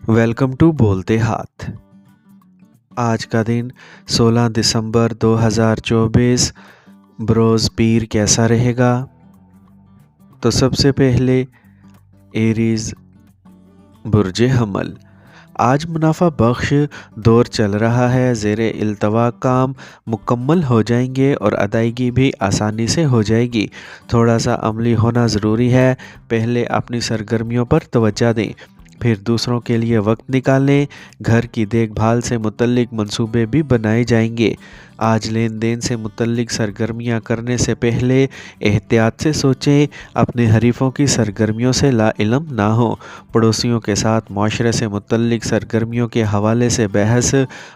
Welcome to بولتے ہاتھ۔ آج کا دن 16 دسمبر 2024 بروز پیر کیسا رہے گا؟ تو سب سے پہلے ایریز برج حمل، آج منافع بخش دور چل رہا ہے، زیر التوا کام مکمل ہو جائیں گے اور ادائیگی بھی آسانی سے ہو جائے گی۔ تھوڑا سا عملی ہونا ضروری ہے، پہلے اپنی سرگرمیوں پر توجہ دیں، پھر دوسروں کے لیے وقت نکالیں۔ گھر کی دیکھ بھال سے متعلق منصوبے بھی بنائے جائیں گے۔ آج لین دین سے متعلق سرگرمیاں کرنے سے پہلے احتیاط سے سوچیں، اپنے حریفوں کی سرگرمیوں سے لا علم نہ ہوں۔ پڑوسیوں کے ساتھ معاشرے سے متعلق سرگرمیوں کے حوالے سے بحث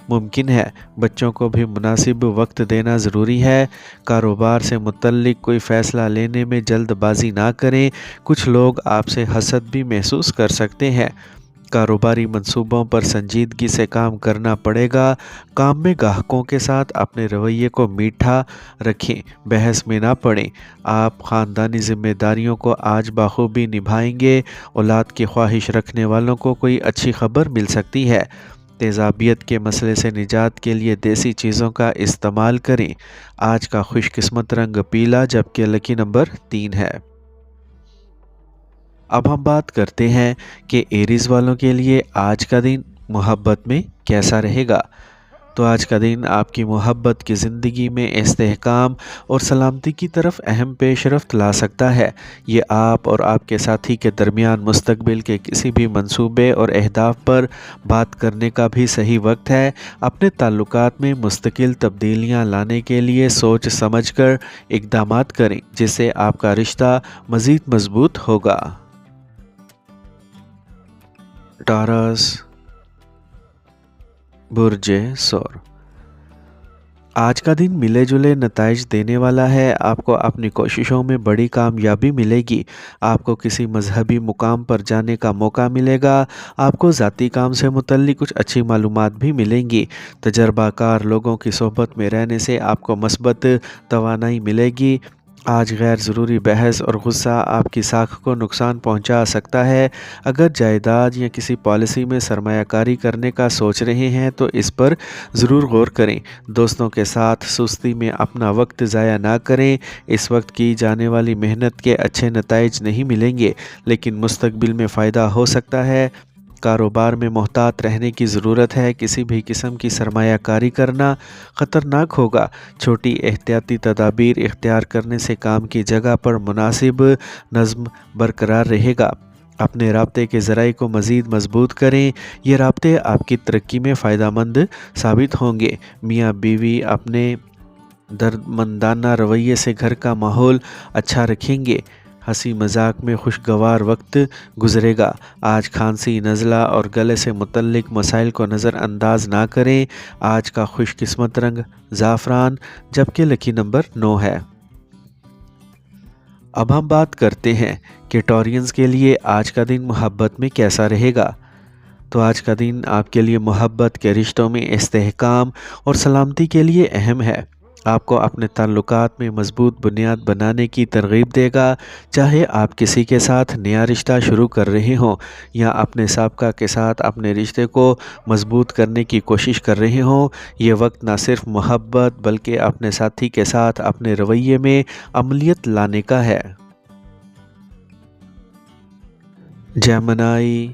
ممکن ہے، بچوں کو بھی مناسب وقت دینا ضروری ہے۔ کاروبار سے متعلق کوئی فیصلہ لینے میں جلد بازی نہ کریں، کچھ لوگ آپ سے حسد بھی محسوس کر سکتے ہیں۔ کاروباری منصوبوں پر سنجیدگی سے کام کرنا پڑے گا۔ کام میں گاہکوں کے ساتھ اپنے رویے کو میٹھا رکھیں، بحث میں نہ پڑیں۔ آپ خاندانی ذمہ داریوں کو آج بخوبی نبھائیں گے۔ اولاد کی خواہش رکھنے والوں کو کوئی اچھی خبر مل سکتی ہے۔ تیزابیت کے مسئلے سے نجات کے لیے دیسی چیزوں کا استعمال کریں۔ آج کا خوش قسمت رنگ پیلا جبکہ لکی نمبر 3 ہے۔ اب ہم بات کرتے ہیں کہ ایریز والوں کے لیے آج کا دن محبت میں کیسا رہے گا۔ تو آج کا دن آپ کی محبت کی زندگی میں استحکام اور سلامتی کی طرف اہم پیش رفت لا سکتا ہے۔ یہ آپ اور آپ کے ساتھی کے درمیان مستقبل کے کسی بھی منصوبے اور اہداف پر بات کرنے کا بھی صحیح وقت ہے۔ اپنے تعلقات میں مستقل تبدیلیاں لانے کے لیے سوچ سمجھ کر اقدامات کریں، جس سے آپ کا رشتہ مزید مضبوط ہوگا۔ ٹارس برج سور، آج کا دن ملے جلے نتائج دینے والا ہے۔ آپ کو اپنی کوششوں میں بڑی کامیابی ملے گی۔ آپ کو کسی مذہبی مقام پر جانے کا موقع ملے گا۔ آپ کو ذاتی کام سے متعلق کچھ اچھی معلومات بھی ملیں گی۔ تجربہ کار لوگوں کی صحبت میں رہنے سے آپ کو مثبت توانائی ملے گی۔ آج غیر ضروری بحث اور غصہ آپ کی ساکھ کو نقصان پہنچا سکتا ہے۔ اگر جائیداد یا کسی پالیسی میں سرمایہ کاری کرنے کا سوچ رہے ہیں تو اس پر ضرور غور کریں۔ دوستوں کے ساتھ سستی میں اپنا وقت ضائع نہ کریں۔ اس وقت کی جانے والی محنت کے اچھے نتائج نہیں ملیں گے، لیکن مستقبل میں فائدہ ہو سکتا ہے۔ کاروبار میں محتاط رہنے کی ضرورت ہے، کسی بھی قسم کی سرمایہ کاری کرنا خطرناک ہوگا۔ چھوٹی احتیاطی تدابیر اختیار کرنے سے کام کی جگہ پر مناسب نظم برقرار رہے گا۔ اپنے رابطے کے ذرائع کو مزید مضبوط کریں، یہ رابطے آپ کی ترقی میں فائدہ مند ثابت ہوں گے۔ میاں بیوی اپنے دردمندانہ رویے سے گھر کا ماحول اچھا رکھیں گے۔ ہنسی مذاق میں خوشگوار وقت گزرے گا۔ آج کھانسی، نزلہ اور گلے سے متعلق مسائل کو نظر انداز نہ کریں۔ آج کا خوش قسمت رنگ زعفران جبکہ لکی نمبر 9 ہے۔ اب ہم بات کرتے ہیں کہ ٹورینز کے لیے آج کا دن محبت میں کیسا رہے گا۔ تو آج کا دن آپ کے لیے محبت کے رشتوں میں استحکام اور سلامتی کے لیے اہم ہے۔ آپ کو اپنے تعلقات میں مضبوط بنیاد بنانے کی ترغیب دے گا، چاہے آپ کسی کے ساتھ نیا رشتہ شروع کر رہے ہوں یا اپنے سابقہ کے ساتھ اپنے رشتے کو مضبوط کرنے کی کوشش کر رہے ہوں۔ یہ وقت نہ صرف محبت بلکہ اپنے ساتھی کے ساتھ اپنے رویے میں عملیت لانے کا ہے۔ جیمنائی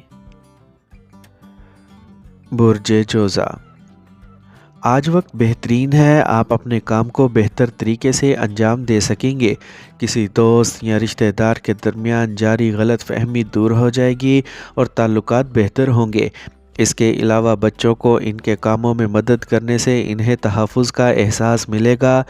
برج جوزا، آج وقت بہترین ہے، آپ اپنے کام کو بہتر طریقے سے انجام دے سکیں گے۔ کسی دوست یا رشتہ دار کے درمیان جاری غلط فہمی دور ہو جائے گی اور تعلقات بہتر ہوں گے۔ اس کے علاوہ بچوں کو ان کے کاموں میں مدد کرنے سے انہیں تحفظ کا احساس ملے گا۔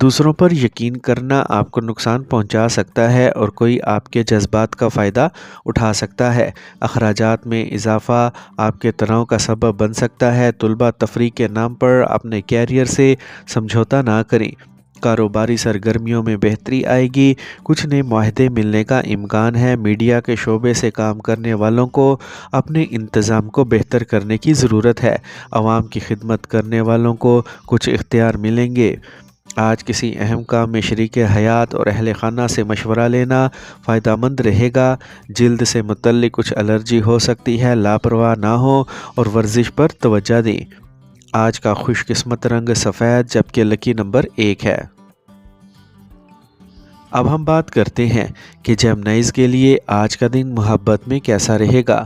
دوسروں پر یقین کرنا آپ کو نقصان پہنچا سکتا ہے اور کوئی آپ کے جذبات کا فائدہ اٹھا سکتا ہے۔ اخراجات میں اضافہ آپ کے تناؤ کا سبب بن سکتا ہے۔ طلبہ تفریح کے نام پر اپنے کیریئر سے سمجھوتا نہ کریں۔ کاروباری سرگرمیوں میں بہتری آئے گی، کچھ نئے معاہدے ملنے کا امکان ہے۔ میڈیا کے شعبے سے کام کرنے والوں کو اپنے انتظام کو بہتر کرنے کی ضرورت ہے۔ عوام کی خدمت کرنے والوں کو کچھ اختیار ملیں گے۔ آج کسی اہم کام میں شریک حیات اور اہل خانہ سے مشورہ لینا فائدہ مند رہے گا۔ جلد سے متعلق کچھ الرجی ہو سکتی ہے، لاپرواہ نہ ہو اور ورزش پر توجہ دیں۔ آج کا خوش قسمت رنگ سفید جبکہ لکی نمبر 1 ہے۔ اب ہم بات کرتے ہیں کہ جیمنائز کے لیے آج کا دن محبت میں کیسا رہے گا۔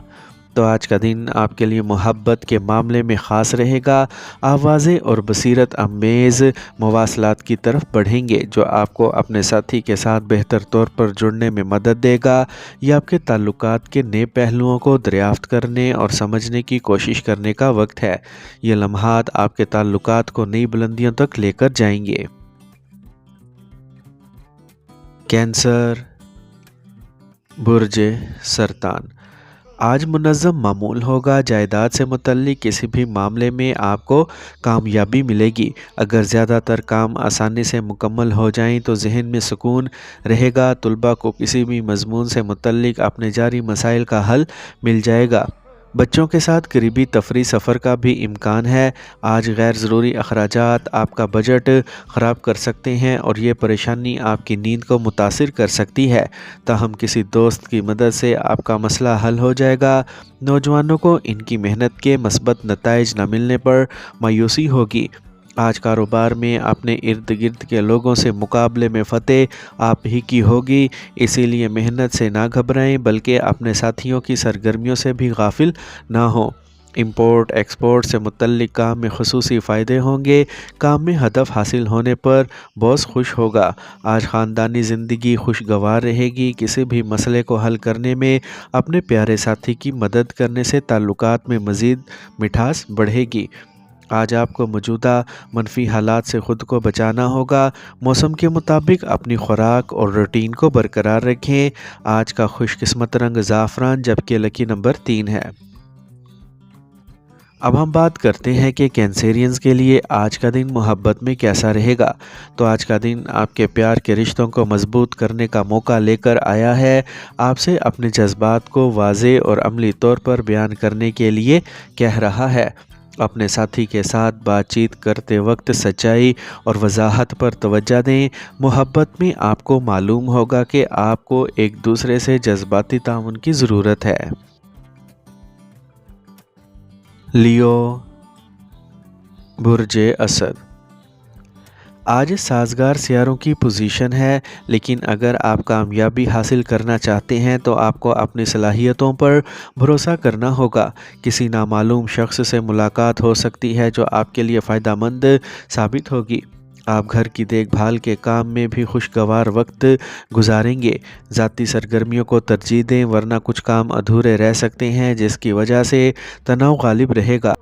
تو آج کا دن آپ کے لیے محبت کے معاملے میں خاص رہے گا۔ آپ واضح اور بصیرت امیز مواصلات کی طرف بڑھیں گے جو آپ کو اپنے ساتھی کے ساتھ بہتر طور پر جڑنے میں مدد دے گا۔ یہ آپ کے تعلقات کے نئے پہلوؤں کو دریافت کرنے اور سمجھنے کی کوشش کرنے کا وقت ہے۔ یہ لمحات آپ کے تعلقات کو نئی بلندیوں تک لے کر جائیں گے۔ کینسر، برج سرطان، آج منظم معمول ہوگا۔ جائیداد سے متعلق کسی بھی معاملے میں آپ کو کامیابی ملے گی۔ اگر زیادہ تر کام آسانی سے مکمل ہو جائیں تو ذہن میں سکون رہے گا۔ طلباء کو کسی بھی مضمون سے متعلق اپنے جاری مسائل کا حل مل جائے گا۔ بچوں کے ساتھ قریبی تفریح سفر کا بھی امکان ہے۔ آج غیر ضروری اخراجات آپ کا بجٹ خراب کر سکتے ہیں اور یہ پریشانی آپ کی نیند کو متاثر کر سکتی ہے۔ تاہم کسی دوست کی مدد سے آپ کا مسئلہ حل ہو جائے گا۔ نوجوانوں کو ان کی محنت کے مثبت نتائج نہ ملنے پر مایوسی ہوگی۔ آج کاروبار میں اپنے ارد گرد کے لوگوں سے مقابلے میں فتح آپ ہی کی ہوگی، اسی لیے محنت سے نہ گھبرائیں بلکہ اپنے ساتھیوں کی سرگرمیوں سے بھی غافل نہ ہوں۔ امپورٹ ایکسپورٹ سے متعلق کام میں خصوصی فائدے ہوں گے۔ کام میں ہدف حاصل ہونے پر باس خوش ہوگا۔ آج خاندانی زندگی خوشگوار رہے گی۔ کسی بھی مسئلے کو حل کرنے میں اپنے پیارے ساتھی کی مدد کرنے سے تعلقات میں مزید مٹھاس بڑھے گی۔ آج آپ کو موجودہ منفی حالات سے خود کو بچانا ہوگا۔ موسم کے مطابق اپنی خوراک اور روٹین کو برقرار رکھیں۔ آج کا خوش قسمت رنگ زعفران جبکہ لکی نمبر 3 ہے۔ اب ہم بات کرتے ہیں کہ کینسیرینز کے لیے آج کا دن محبت میں کیسا رہے گا۔ تو آج کا دن آپ کے پیار کے رشتوں کو مضبوط کرنے کا موقع لے کر آیا ہے۔ آپ سے اپنے جذبات کو واضح اور عملی طور پر بیان کرنے کے لیے کہہ رہا ہے۔ اپنے ساتھی کے ساتھ بات چیت کرتے وقت سچائی اور وضاحت پر توجہ دیں۔ محبت میں آپ کو معلوم ہوگا کہ آپ کو ایک دوسرے سے جذباتی تعاون کی ضرورت ہے۔ لیو، برج اسد، آج سازگار سیاروں کی پوزیشن ہے، لیکن اگر آپ کامیابی حاصل کرنا چاہتے ہیں تو آپ کو اپنی صلاحیتوں پر بھروسہ کرنا ہوگا۔ کسی نامعلوم شخص سے ملاقات ہو سکتی ہے جو آپ کے لیے فائدہ مند ثابت ہوگی۔ آپ گھر کی دیکھ بھال کے کام میں بھی خوشگوار وقت گزاریں گے۔ ذاتی سرگرمیوں کو ترجیح دیں ورنہ کچھ کام ادھورے رہ سکتے ہیں جس کی وجہ سے تناؤ غالب رہے گا۔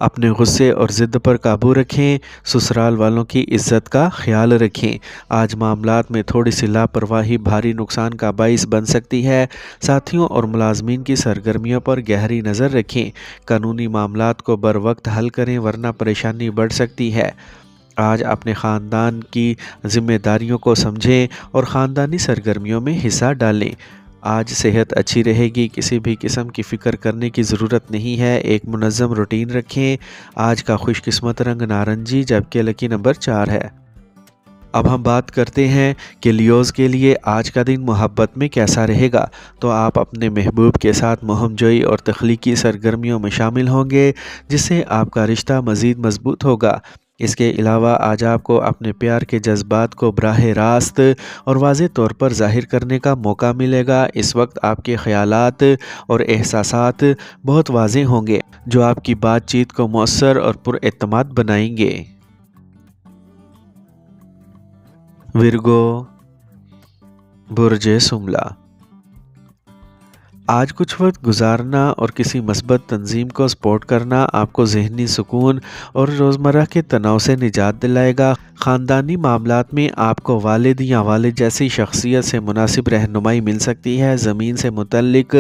اپنے غصے اور ضد پر قابو رکھیں۔ سسرال والوں کی عزت کا خیال رکھیں۔ آج معاملات میں تھوڑی سی لاپرواہی بھاری نقصان کا باعث بن سکتی ہے۔ ساتھیوں اور ملازمین کی سرگرمیوں پر گہری نظر رکھیں۔ قانونی معاملات کو بروقت حل کریں ورنہ پریشانی بڑھ سکتی ہے۔ آج اپنے خاندان کی ذمہ داریوں کو سمجھیں اور خاندانی سرگرمیوں میں حصہ ڈالیں۔ آج صحت اچھی رہے گی، کسی بھی قسم کی فکر کرنے کی ضرورت نہیں ہے۔ ایک منظم روٹین رکھیں۔ آج کا خوش قسمت رنگ نارنجی جبکہ لکی نمبر 4 ہے۔ اب ہم بات کرتے ہیں کہ لیوز کے لیے آج کا دن محبت میں کیسا رہے گا۔ تو آپ اپنے محبوب کے ساتھ مہم جوئی اور تخلیقی سرگرمیوں میں شامل ہوں گے جس سے آپ کا رشتہ مزید مضبوط ہوگا۔ اس کے علاوہ آج آپ کو اپنے پیار کے جذبات کو براہ راست اور واضح طور پر ظاہر کرنے کا موقع ملے گا۔ اس وقت آپ کے خیالات اور احساسات بہت واضح ہوں گے جو آپ کی بات چیت کو مؤثر اور پر اعتماد بنائیں گے۔ ورگو، برج سملا، آج کچھ وقت گزارنا اور کسی مثبت تنظیم کو سپورٹ کرنا آپ کو ذہنی سکون اور روزمرہ کے تناؤ سے نجات دلائے گا۔ خاندانی معاملات میں آپ کو والد یا والد جیسی شخصیت سے مناسب رہنمائی مل سکتی ہے۔ زمین سے متعلق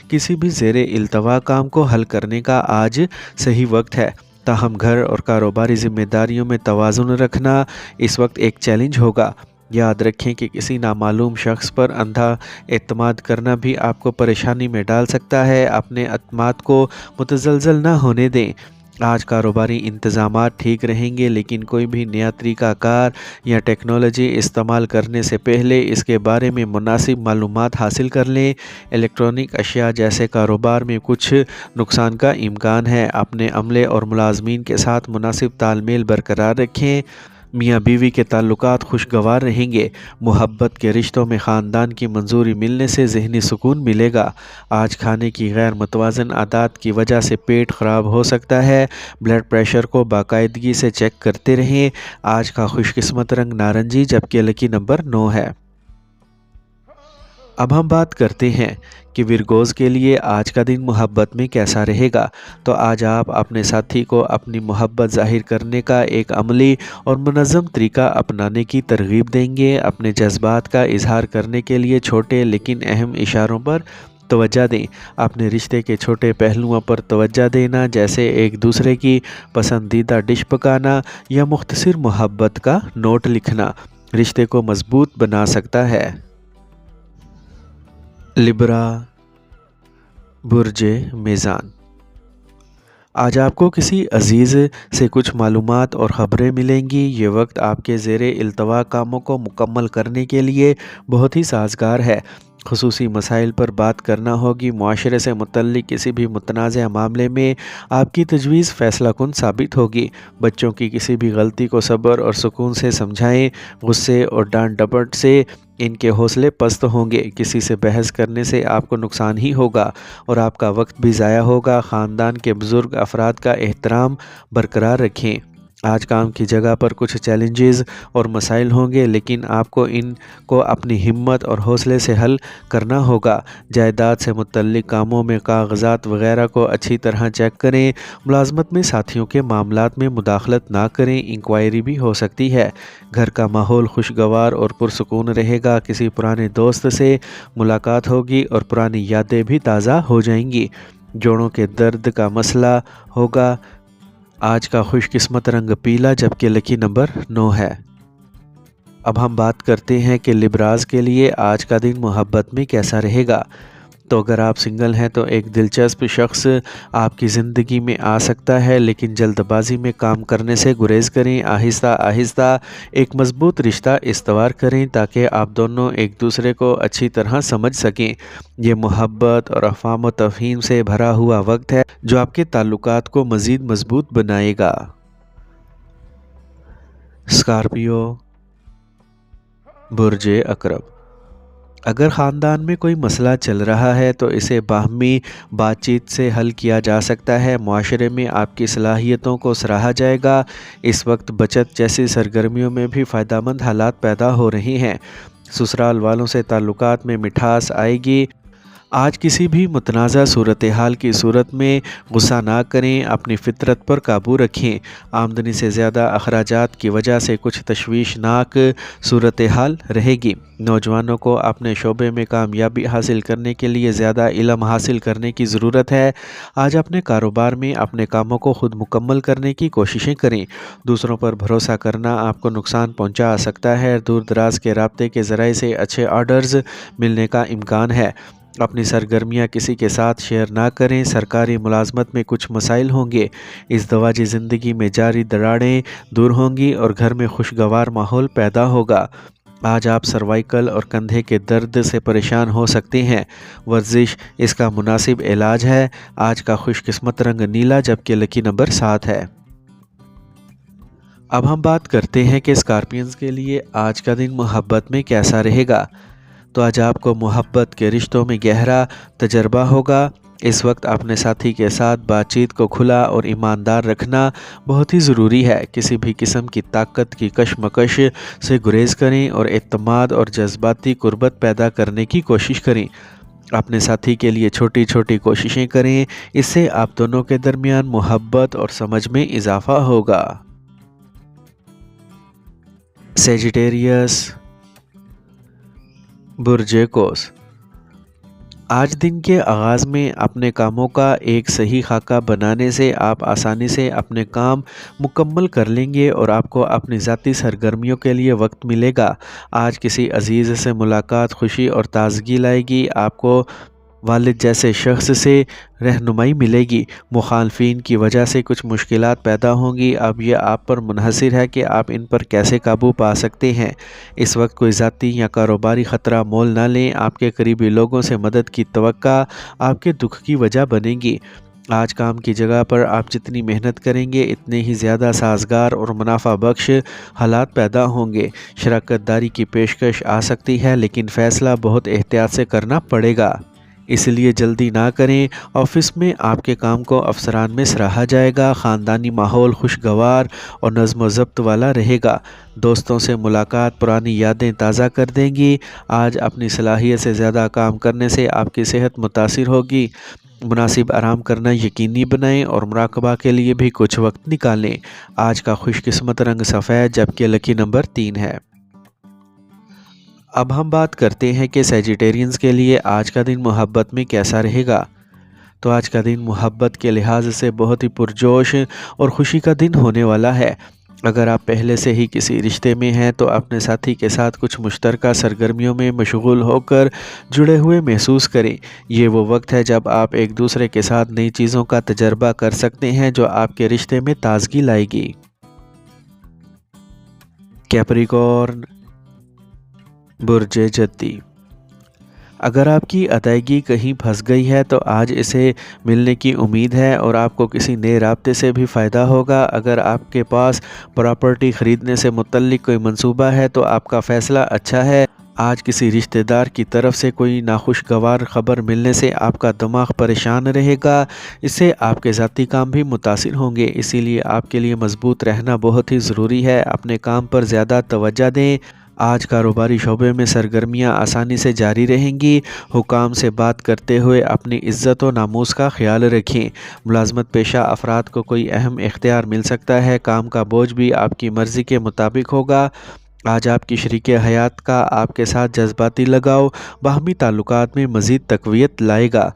کسی بھی زیر التوا کام کو حل کرنے کا آج صحیح وقت ہے۔ تاہم گھر اور کاروباری ذمہ داریوں میں توازن رکھنا اس وقت ایک چیلنج ہوگا۔ یاد رکھیں کہ کسی نامعلوم شخص پر اندھا اعتماد کرنا بھی آپ کو پریشانی میں ڈال سکتا ہے۔ اپنے اعتماد کو متزلزل نہ ہونے دیں۔ آج کاروباری انتظامات ٹھیک رہیں گے، لیکن کوئی بھی نیا طریقہ کار یا ٹیکنالوجی استعمال کرنے سے پہلے اس کے بارے میں مناسب معلومات حاصل کر لیں۔ الیکٹرانک اشیاء جیسے کاروبار میں کچھ نقصان کا امکان ہے۔ اپنے عملے اور ملازمین کے ساتھ مناسب تال میل برقرار رکھیں۔ میاں بیوی کے تعلقات خوشگوار رہیں گے۔ محبت کے رشتوں میں خاندان کی منظوری ملنے سے ذہنی سکون ملے گا۔ آج کھانے کی غیر متوازن عادات کی وجہ سے پیٹ خراب ہو سکتا ہے۔ بلڈ پریشر کو باقاعدگی سے چیک کرتے رہیں۔ آج کا خوش قسمت رنگ نارنجی جبکہ لکی نمبر 9 ہے۔ اب ہم بات کرتے ہیں کہ ورگوز کے لیے آج کا دن محبت میں کیسا رہے گا۔ تو آج آپ اپنے ساتھی کو اپنی محبت ظاہر کرنے کا ایک عملی اور منظم طریقہ اپنانے کی ترغیب دیں گے۔ اپنے جذبات کا اظہار کرنے کے لیے چھوٹے لیکن اہم اشاروں پر توجہ دیں۔ اپنے رشتے کے چھوٹے پہلوؤں پر توجہ دینا، جیسے ایک دوسرے کی پسندیدہ ڈش پکانا یا مختصر محبت کا نوٹ لکھنا، رشتے کو مضبوط بنا سکتا ہے۔ لبرا، برج میزان۔ آج آپ کو کسی عزیز سے کچھ معلومات اور خبریں ملیں گی۔ یہ وقت آپ کے زیر التوا کاموں کو مکمل کرنے کے لیے بہت ہی سازگار ہے۔ خصوصی مسائل پر بات کرنا ہوگی۔ معاشرے سے متعلق کسی بھی متنازع معاملے میں آپ کی تجویز فیصلہ کن ثابت ہوگی۔ بچوں کی کسی بھی غلطی کو صبر اور سکون سے سمجھائیں۔ غصے اور ڈانٹ ڈپٹ سے ان کے حوصلے پست ہوں گے۔ کسی سے بحث کرنے سے آپ کو نقصان ہی ہوگا اور آپ کا وقت بھی ضائع ہوگا۔ خاندان کے بزرگ افراد کا احترام برقرار رکھیں۔ آج کام کی جگہ پر کچھ چیلنجز اور مسائل ہوں گے، لیکن آپ کو ان کو اپنی ہمت اور حوصلے سے حل کرنا ہوگا۔ جائیداد سے متعلق کاموں میں کاغذات وغیرہ کو اچھی طرح چیک کریں۔ ملازمت میں ساتھیوں کے معاملات میں مداخلت نہ کریں، انکوائری بھی ہو سکتی ہے۔ گھر کا ماحول خوشگوار اور پرسکون رہے گا۔ کسی پرانے دوست سے ملاقات ہوگی اور پرانی یادیں بھی تازہ ہو جائیں گی۔ جوڑوں کے درد کا مسئلہ ہوگا۔ آج کا خوش قسمت رنگ پیلا جبکہ لکی نمبر 9 ہے۔ اب ہم بات کرتے ہیں کہ لبراز کے لیے آج کا دن محبت میں کیسا رہے گا۔ تو اگر آپ سنگل ہیں تو ایک دلچسپ شخص آپ کی زندگی میں آ سکتا ہے، لیکن جلد بازی میں کام کرنے سے گریز کریں۔ آہستہ آہستہ ایک مضبوط رشتہ استوار کریں تاکہ آپ دونوں ایک دوسرے کو اچھی طرح سمجھ سکیں۔ یہ محبت اور افہام و تفہیم سے بھرا ہوا وقت ہے جو آپ کے تعلقات کو مزید مضبوط بنائے گا۔ اسکارپیو، برج عقرب۔ اگر خاندان میں کوئی مسئلہ چل رہا ہے تو اسے باہمی بات چیت سے حل کیا جا سکتا ہے۔ معاشرے میں آپ کی صلاحیتوں کو سراہا جائے گا۔ اس وقت بچت جیسی سرگرمیوں میں بھی فائدہ مند حالات پیدا ہو رہی ہیں۔ سسرال والوں سے تعلقات میں مٹھاس آئے گی۔ آج کسی بھی متنازع صورتحال کی صورت میں غصہ نہ کریں، اپنی فطرت پر قابو رکھیں۔ آمدنی سے زیادہ اخراجات کی وجہ سے کچھ تشویشناک صورتحال رہے گی۔ نوجوانوں کو اپنے شعبے میں کامیابی حاصل کرنے کے لیے زیادہ علم حاصل کرنے کی ضرورت ہے۔ آج اپنے کاروبار میں اپنے کاموں کو خود مکمل کرنے کی کوششیں کریں۔ دوسروں پر بھروسہ کرنا آپ کو نقصان پہنچا سکتا ہے۔ دور دراز کے رابطے کے ذرائع سے اچھے آرڈرز ملنے کا امکان ہے۔ اپنی سرگرمیاں کسی کے ساتھ شیئر نہ کریں۔ سرکاری ملازمت میں کچھ مسائل ہوں گے۔ ازدواجی زندگی میں جاری دراڑیں دور ہوں گی اور گھر میں خوشگوار ماحول پیدا ہوگا۔ آج آپ سروائیکل اور کندھے کے درد سے پریشان ہو سکتے ہیں۔ ورزش اس کا مناسب علاج ہے۔ آج کا خوش قسمت رنگ نیلا جبکہ لکی نمبر 7 ہے۔ اب ہم بات کرتے ہیں کہ اسکارپینز کے لیے آج کا دن محبت میں کیسا رہے گا۔ تو آج آپ کو محبت کے رشتوں میں گہرا تجربہ ہوگا۔ اس وقت اپنے ساتھی کے ساتھ بات چیت کو کھلا اور ایماندار رکھنا بہت ہی ضروری ہے۔ کسی بھی قسم کی طاقت کی کشمکش سے گریز کریں اور اعتماد اور جذباتی قربت پیدا کرنے کی کوشش کریں۔ اپنے ساتھی کے لیے چھوٹی چھوٹی کوششیں کریں، اس سے آپ دونوں کے درمیان محبت اور سمجھ میں اضافہ ہوگا۔ سیجیٹیریس، برج قوس۔ آج دن کے آغاز میں اپنے کاموں کا ایک صحیح خاکہ بنانے سے آپ آسانی سے اپنے کام مکمل کر لیں گے اور آپ کو اپنی ذاتی سرگرمیوں کے لیے وقت ملے گا۔ آج کسی عزیز سے ملاقات خوشی اور تازگی لائے گی۔ آپ کو والد جیسے شخص سے رہنمائی ملے گی۔ مخالفین کی وجہ سے کچھ مشکلات پیدا ہوں گی، اب یہ آپ پر منحصر ہے کہ آپ ان پر کیسے قابو پا سکتے ہیں۔ اس وقت کوئی ذاتی یا کاروباری خطرہ مول نہ لیں، آپ کے قریبی لوگوں سے مدد کی توقع آپ کے دکھ کی وجہ بنے گی۔ آج کام کی جگہ پر آپ جتنی محنت کریں گے اتنے ہی زیادہ سازگار اور منافع بخش حالات پیدا ہوں گے۔ شراکت داری کی پیشکش آ سکتی ہے لیکن فیصلہ بہت احتیاط سے کرنا پڑے گا، اس لیے جلدی نہ کریں۔ آفس میں آپ کے کام کو افسران میں سراہا جائے گا، خاندانی ماحول خوشگوار اور نظم و ضبط والا رہے گا۔ دوستوں سے ملاقات پرانی یادیں تازہ کر دیں گی۔ آج اپنی صلاحیت سے زیادہ کام کرنے سے آپ کی صحت متاثر ہوگی۔ مناسب آرام کرنا یقینی بنائیں اور مراقبہ کے لیے بھی کچھ وقت نکالیں۔ آج کا خوش قسمت رنگ سفید جبکہ لکی نمبر 3 ہے۔ اب ہم بات کرتے ہیں کہ سیجیٹیرینز کے لیے آج کا دن محبت میں کیسا رہے گا۔ تو آج کا دن محبت کے لحاظ سے بہت ہی پرجوش اور خوشی کا دن ہونے والا ہے۔ اگر آپ پہلے سے ہی کسی رشتے میں ہیں تو اپنے ساتھی کے ساتھ کچھ مشترکہ سرگرمیوں میں مشغول ہو کر جڑے ہوئے محسوس کریں۔ یہ وہ وقت ہے جب آپ ایک دوسرے کے ساتھ نئی چیزوں کا تجربہ کر سکتے ہیں جو آپ کے رشتے میں تازگی لائے گی۔ کیپریکورن، برج جدی، اگر آپ کی ادائیگی کہیں پھنس گئی ہے تو آج اسے ملنے کی امید ہے اور آپ کو کسی نئے رابطے سے بھی فائدہ ہوگا۔ اگر آپ کے پاس پراپرٹی خریدنے سے متعلق کوئی منصوبہ ہے تو آپ کا فیصلہ اچھا ہے۔ آج کسی رشتہ دار کی طرف سے کوئی ناخوشگوار خبر ملنے سے آپ کا دماغ پریشان رہے گا، اس سے آپ کے ذاتی کام بھی متاثر ہوں گے، اسی لیے آپ کے لیے مضبوط رہنا بہت ہی ضروری ہے۔ اپنے کام پر زیادہ توجہ دیں۔ آج کاروباری شعبے میں سرگرمیاں آسانی سے جاری رہیں گی۔ حکام سے بات کرتے ہوئے اپنی عزت و ناموس کا خیال رکھیں۔ ملازمت پیشہ افراد کو کوئی اہم اختیار مل سکتا ہے، کام کا بوجھ بھی آپ کی مرضی کے مطابق ہوگا۔ آج آپ کی شریک حیات کا آپ کے ساتھ جذباتی لگاؤ باہمی تعلقات میں مزید تقویت لائے گا۔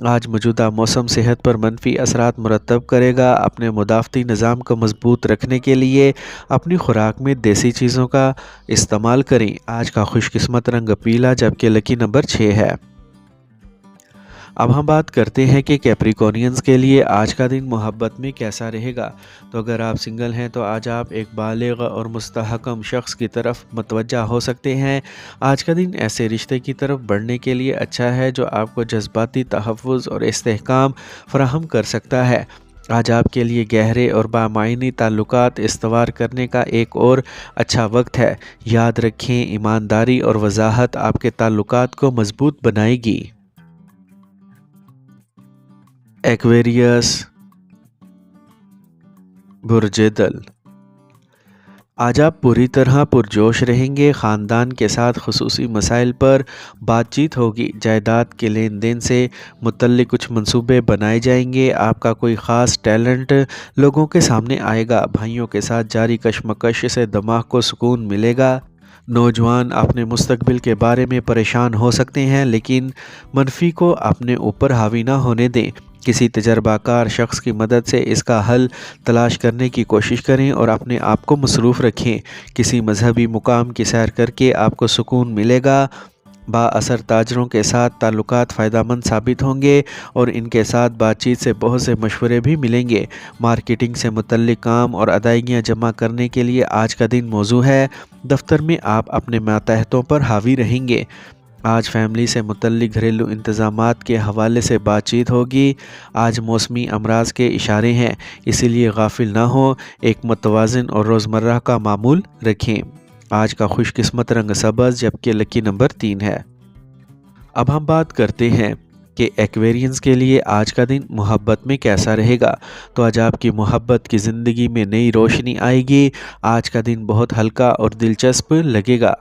آج موجودہ موسم صحت پر منفی اثرات مرتب کرے گا۔ اپنے مدافعتی نظام کو مضبوط رکھنے کے لیے اپنی خوراک میں دیسی چیزوں کا استعمال کریں۔ آج کا خوش قسمت رنگ پیلا جبکہ لکی نمبر 6 ہے۔ اب ہم بات کرتے ہیں کہ کیپریکورنز کے لیے آج کا دن محبت میں کیسا رہے گا۔ تو اگر آپ سنگل ہیں تو آج آپ ایک بالغ اور مستحکم شخص کی طرف متوجہ ہو سکتے ہیں۔ آج کا دن ایسے رشتے کی طرف بڑھنے کے لیے اچھا ہے جو آپ کو جذباتی تحفظ اور استحکام فراہم کر سکتا ہے۔ آج آپ کے لیے گہرے اور بامعنی تعلقات استوار کرنے کا ایک اور اچھا وقت ہے۔ یاد رکھیں، ایمانداری اور وضاحت آپ کے تعلقات کو مضبوط بنائے گی۔ ایکویریس، برج دل، آج آپ پوری طرح پرجوش رہیں گے۔ خاندان کے ساتھ خصوصی مسائل پر بات چیت ہوگی۔ جائیداد کے لین دین سے متعلق کچھ منصوبے بنائے جائیں گے۔ آپ کا کوئی خاص ٹیلنٹ لوگوں کے سامنے آئے گا۔ بھائیوں کے ساتھ جاری کشمکش سے دماغ کو سکون ملے گا۔ نوجوان اپنے مستقبل کے بارے میں پریشان ہو سکتے ہیں لیکن منفی کو اپنے اوپر حاوی نہ ہونے دیں۔ کسی تجربہ کار شخص کی مدد سے اس کا حل تلاش کرنے کی کوشش کریں اور اپنے آپ کو مصروف رکھیں۔ کسی مذہبی مقام کی سیر کر کے آپ کو سکون ملے گا۔ با اثر تاجروں کے ساتھ تعلقات فائدہ مند ثابت ہوں گے اور ان کے ساتھ بات چیت سے بہت سے مشورے بھی ملیں گے۔ مارکیٹنگ سے متعلق کام اور ادائیگیاں جمع کرنے کے لیے آج کا دن موزوں ہے۔ دفتر میں آپ اپنے ماتحتوں پر حاوی رہیں گے۔ آج فیملی سے متعلق گھریلو انتظامات کے حوالے سے بات چیت ہوگی۔ آج موسمی امراض کے اشارے ہیں، اسی لیے غافل نہ ہوں۔ ایک متوازن اور روزمرہ کا معمول رکھیں۔ آج کا خوش قسمت رنگ سبز جبکہ لکی نمبر 3 ہے۔ اب ہم بات کرتے ہیں کہ ایکویرینز کے لیے آج کا دن محبت میں کیسا رہے گا۔ تو آج آپ کی محبت کی زندگی میں نئی روشنی آئے گی۔ آج کا دن بہت ہلکا اور دلچسپ لگے گا۔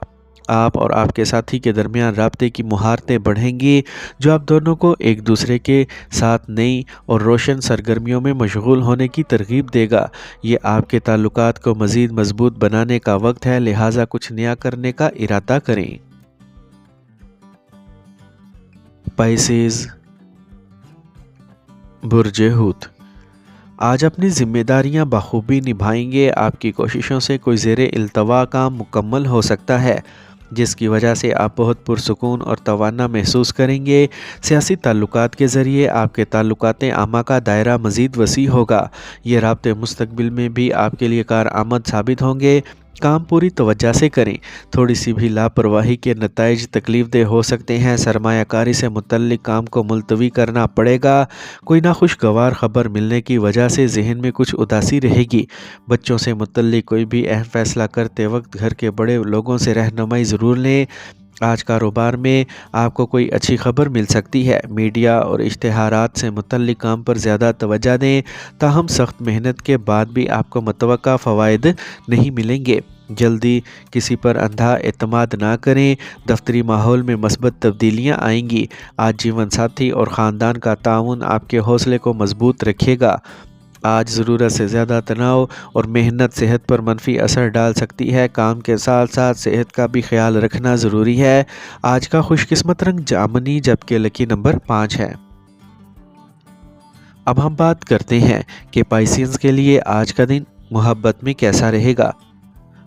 آپ اور آپ کے ساتھی کے درمیان رابطے کی مہارتیں بڑھیں گی جو آپ دونوں کو ایک دوسرے کے ساتھ نئی اور روشن سرگرمیوں میں مشغول ہونے کی ترغیب دے گا۔ یہ آپ کے تعلقات کو مزید مضبوط بنانے کا وقت ہے، لہٰذا کچھ نیا کرنے کا ارادہ کریں۔ پائسیز، برج حوت، آج اپنی ذمہ داریاں بخوبی نبھائیں گے۔ آپ کی کوششوں سے کوئی زیر التوا کام مکمل ہو سکتا ہے۔ جس کی وجہ سے آپ بہت پرسکون اور توانا محسوس کریں گے۔ سیاسی تعلقات کے ذریعے آپ کے تعلقات عامہ کا دائرہ مزید وسیع ہوگا۔ یہ رابطے مستقبل میں بھی آپ کے لیے کارآمد ثابت ہوں گے۔ کام پوری توجہ سے کریں، تھوڑی سی بھی لاپرواہی کے نتائج تکلیف دہ ہو سکتے ہیں۔ سرمایہ کاری سے متعلق کام کو ملتوی کرنا پڑے گا۔ کوئی ناخوشگوار خبر ملنے کی وجہ سے ذہن میں کچھ اداسی رہے گی۔ بچوں سے متعلق کوئی بھی اہم فیصلہ کرتے وقت گھر کے بڑے لوگوں سے رہنمائی ضرور لیں۔ آج کاروبار میں آپ کو کوئی اچھی خبر مل سکتی ہے۔ میڈیا اور اشتہارات سے متعلق کام پر زیادہ توجہ دیں، تاہم سخت محنت کے بعد بھی آپ کو متوقع فوائد نہیں ملیں گے۔ جلدی کسی پر اندھا اعتماد نہ کریں۔ دفتری ماحول میں مثبت تبدیلیاں آئیں گی۔ آج جیون ساتھی اور خاندان کا تعاون آپ کے حوصلے کو مضبوط رکھے گا۔ آج ضرورت سے زیادہ تناؤ اور محنت صحت پر منفی اثر ڈال سکتی ہے۔ کام کے ساتھ ساتھ صحت کا بھی خیال رکھنا ضروری ہے۔ آج کا خوش قسمت رنگ جامنی جبکہ لکی نمبر 5 ہے۔ اب ہم بات کرتے ہیں کہ پائسینز کے لیے آج کا دن محبت میں کیسا رہے گا۔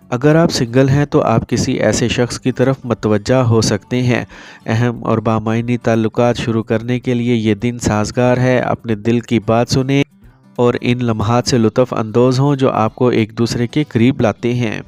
اگر آپ سنگل ہیں تو آپ کسی ایسے شخص کی طرف متوجہ ہو سکتے ہیں۔ اہم اور بامعنی تعلقات شروع کرنے کے لیے یہ دن سازگار ہے۔ اپنے دل کی بات سنیں اور ان لمحات سے لطف اندوز ہوں جو آپ کو ایک دوسرے کے قریب لاتے ہیں۔